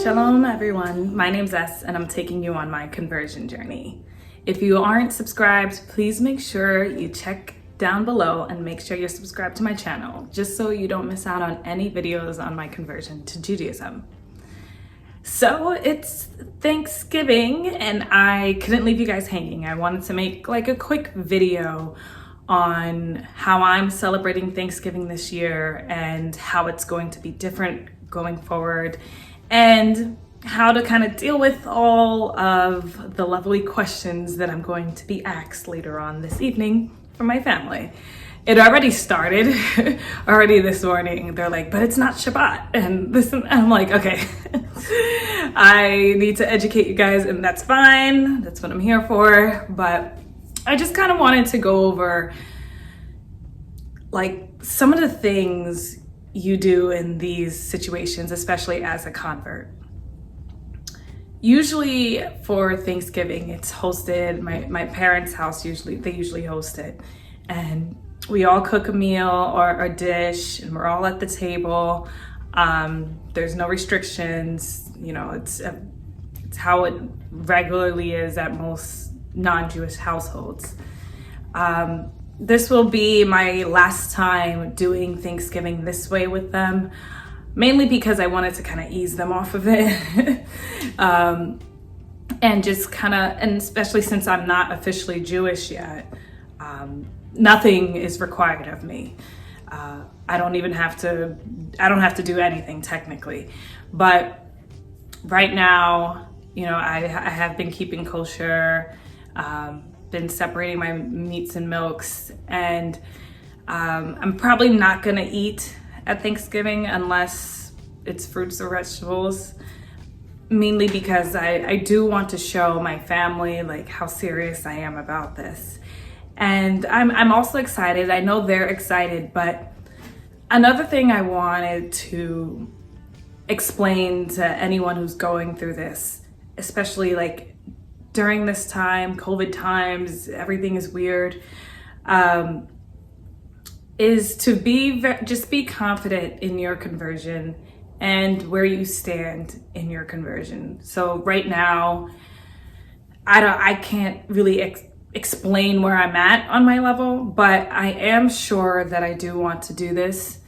Shalom everyone, my name's S and I'm taking you on my conversion journey. If you aren't subscribed, please make sure you check down below and make sure you're subscribed to my channel, just so you don't miss out on any videos on my conversion to Judaism. So it's Thanksgiving and I couldn't leave you guys hanging. I wanted to make like a quick video on how I'm celebrating Thanksgiving this year and how it's going to be different going forward, and how to kind of deal with all of the lovely questions that I'm going to be asked later on this evening from my family. It already started already this morning. They're like, but it's not Shabbat. And listen, I'm like, okay, I need to educate you guys and that's fine. That's what I'm here for. But I just kind of wanted to go over like some of the things you do in these situations, especially as a convert. Usually for Thanksgiving, it's hosted, my parents' house they usually host it. And we all cook a meal or a dish and we're all at the table. There's no restrictions, you know, it's how it regularly is at most non-Jewish households. This will be my last time doing Thanksgiving this way with them, mainly because I wanted to kind of ease them off of it. And just kind of, and especially since I'm not officially Jewish yet, nothing is required of me. I don't have to do anything technically. But right now, you know, I have been keeping kosher, been separating my meats and milks, and I'm probably not gonna eat at Thanksgiving unless it's fruits or vegetables, mainly because I do want to show my family like how serious I am about this. And I'm also excited. I know they're excited, but another thing I wanted to explain to anyone who's going through this, especially like during this time, COVID times, everything is weird, is to just be confident in your conversion and where you stand in your conversion. So right now, I can't really explain where I'm at on my level, but I am sure that I do want to do this.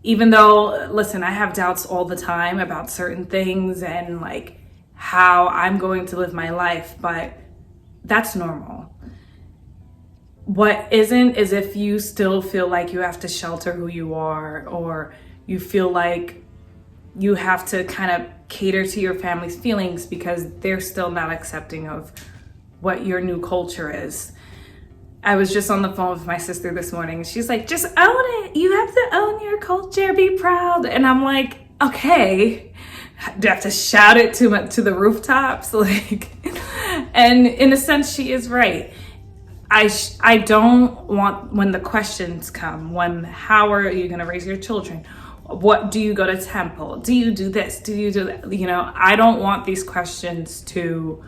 Even though, listen, I have doubts all the time about certain things and like how I'm going to live my life, but that's normal. What isn't is if you still feel like you have to shelter who you are, or you feel like you have to kind of cater to your family's feelings because they're still not accepting of what your new culture is. I was just on the phone with my sister this morning and she's like, just own it. You have to own your culture, be proud. And I'm like, okay, do I have to shout it to the rooftops? Like, and in a sense, she is right. I don't want, when the questions come, how are you going to raise your children? What do you go to temple? Do you do this? Do you do that? You know, I don't want these questions to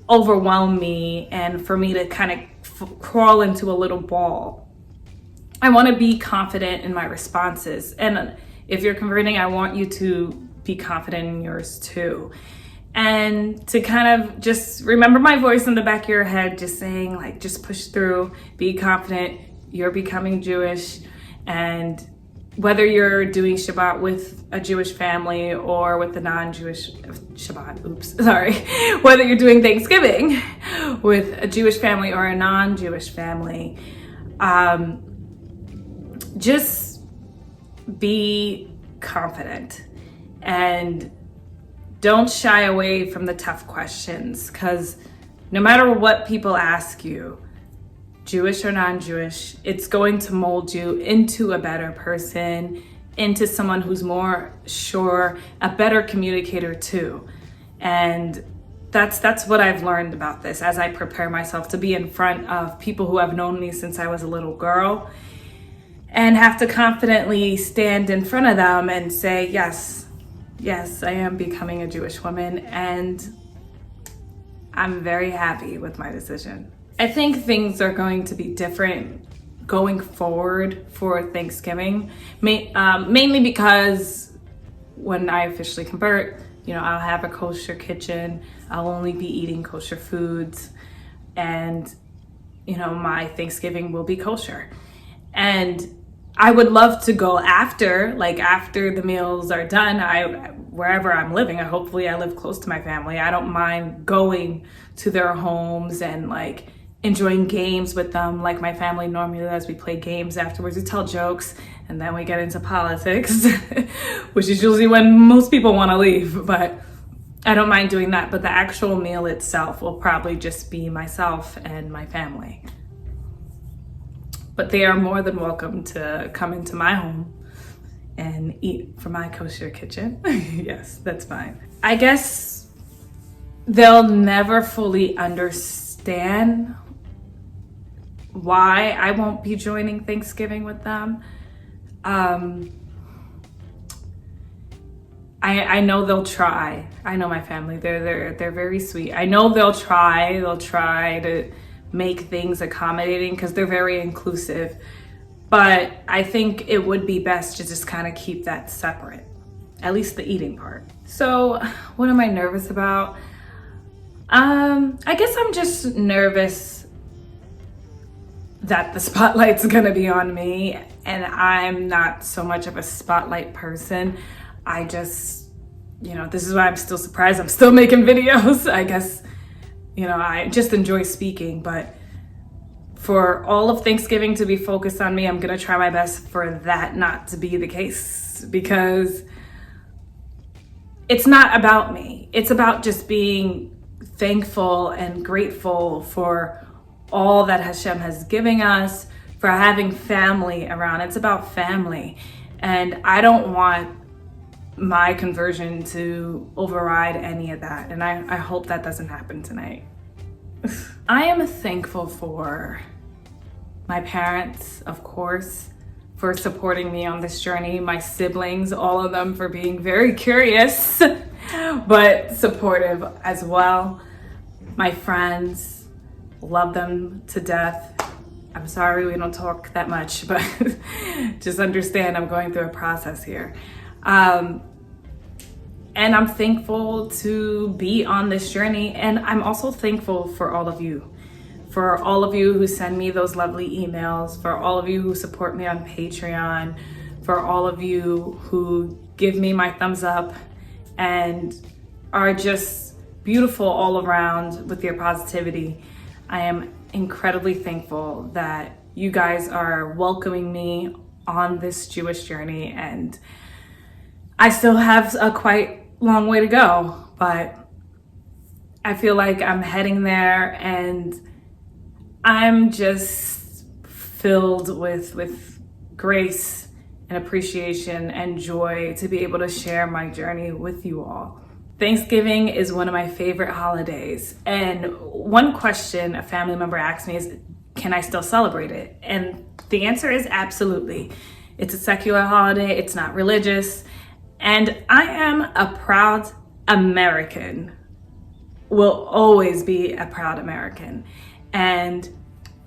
overwhelm me and for me to kind of crawl into a little ball. I want to be confident in my responses. And if you're converting, I want you to be confident in yours too. And to kind of just remember my voice in the back of your head, just saying like, just push through, be confident, you're becoming Jewish. And whether you're doing Shabbat with a Jewish family or with a non-Jewish whether you're doing Thanksgiving with a Jewish family or a non-Jewish family, just be confident and don't shy away from the tough questions, because no matter what people ask you, Jewish or non-Jewish, it's going to mold you into a better person, into someone who's more sure, a better communicator too. And that's what I've learned about this as I prepare myself to be in front of people who have known me since I was a little girl and have to confidently stand in front of them and say, yes, I am becoming a Jewish woman, and I'm very happy with my decision. I think things are going to be different going forward for Thanksgiving, mainly because when I officially convert, You know, I'll have a kosher kitchen. I'll only be eating kosher foods. And, you know, my Thanksgiving will be kosher. And I would love to go after the meals are done, wherever I'm living, hopefully I live close to my family. I don't mind going to their homes and like enjoying games with them like my family normally does. We play games afterwards, we tell jokes, and then we get into politics, which is usually when most people want to leave, but I don't mind doing that. But the actual meal itself will probably just be myself and my family. But they are more than welcome to come into my home and eat from my kosher kitchen. Yes, that's fine. I guess they'll never fully understand why I won't be joining Thanksgiving with them. I know they'll try. I know my family, they're very sweet. I know they'll try to make things accommodating because they're very inclusive. But I think it would be best to just kind of keep that separate, at least the eating part. So what am I nervous about? I guess I'm just nervous that the spotlight's gonna be on me, and I'm not so much of a spotlight person. I just, you know, this is why I'm still surprised I'm still making videos. I guess, you know, I just enjoy speaking, but for all of Thanksgiving to be focused on me, I'm gonna try my best for that not to be the case, because it's not about me. It's about just being thankful and grateful for all that Hashem has given us, for having family around. It's about family. And I don't want my conversion to override any of that. And I hope that doesn't happen tonight. I am thankful for my parents, of course, for supporting me on this journey, my siblings, all of them for being very curious, but supportive as well. My friends, love them to death. I'm sorry we don't talk that much, but just understand I'm going through a process here. And I'm thankful to be on this journey. And I'm also thankful for all of you who send me those lovely emails, for all of you who support me on Patreon, for all of you who give me my thumbs up and are just beautiful all around with your positivity. I am incredibly thankful that you guys are welcoming me on this Jewish journey, and I still have a quite long way to go, but I feel like I'm heading there, and I'm just filled with grace and appreciation and joy to be able to share my journey with you all. Thanksgiving is one of my favorite holidays, and one question a family member asked me is, can I still celebrate it? And the answer is absolutely. It's a secular holiday, it's not religious, and I am a proud American, will always be a proud American. And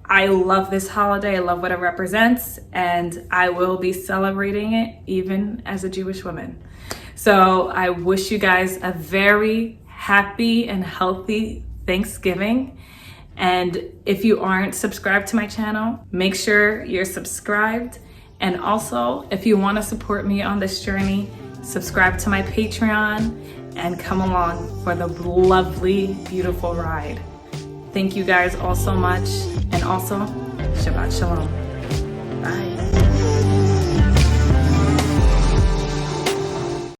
I love this holiday, I love what it represents, and I will be celebrating it even as a Jewish woman. So I wish you guys a very happy and healthy Thanksgiving. And if you aren't subscribed to my channel, make sure you're subscribed. And also, if you want to support me on this journey, subscribe to my Patreon and come along for the lovely, beautiful ride. Thank you guys all so much. And also, Shabbat Shalom.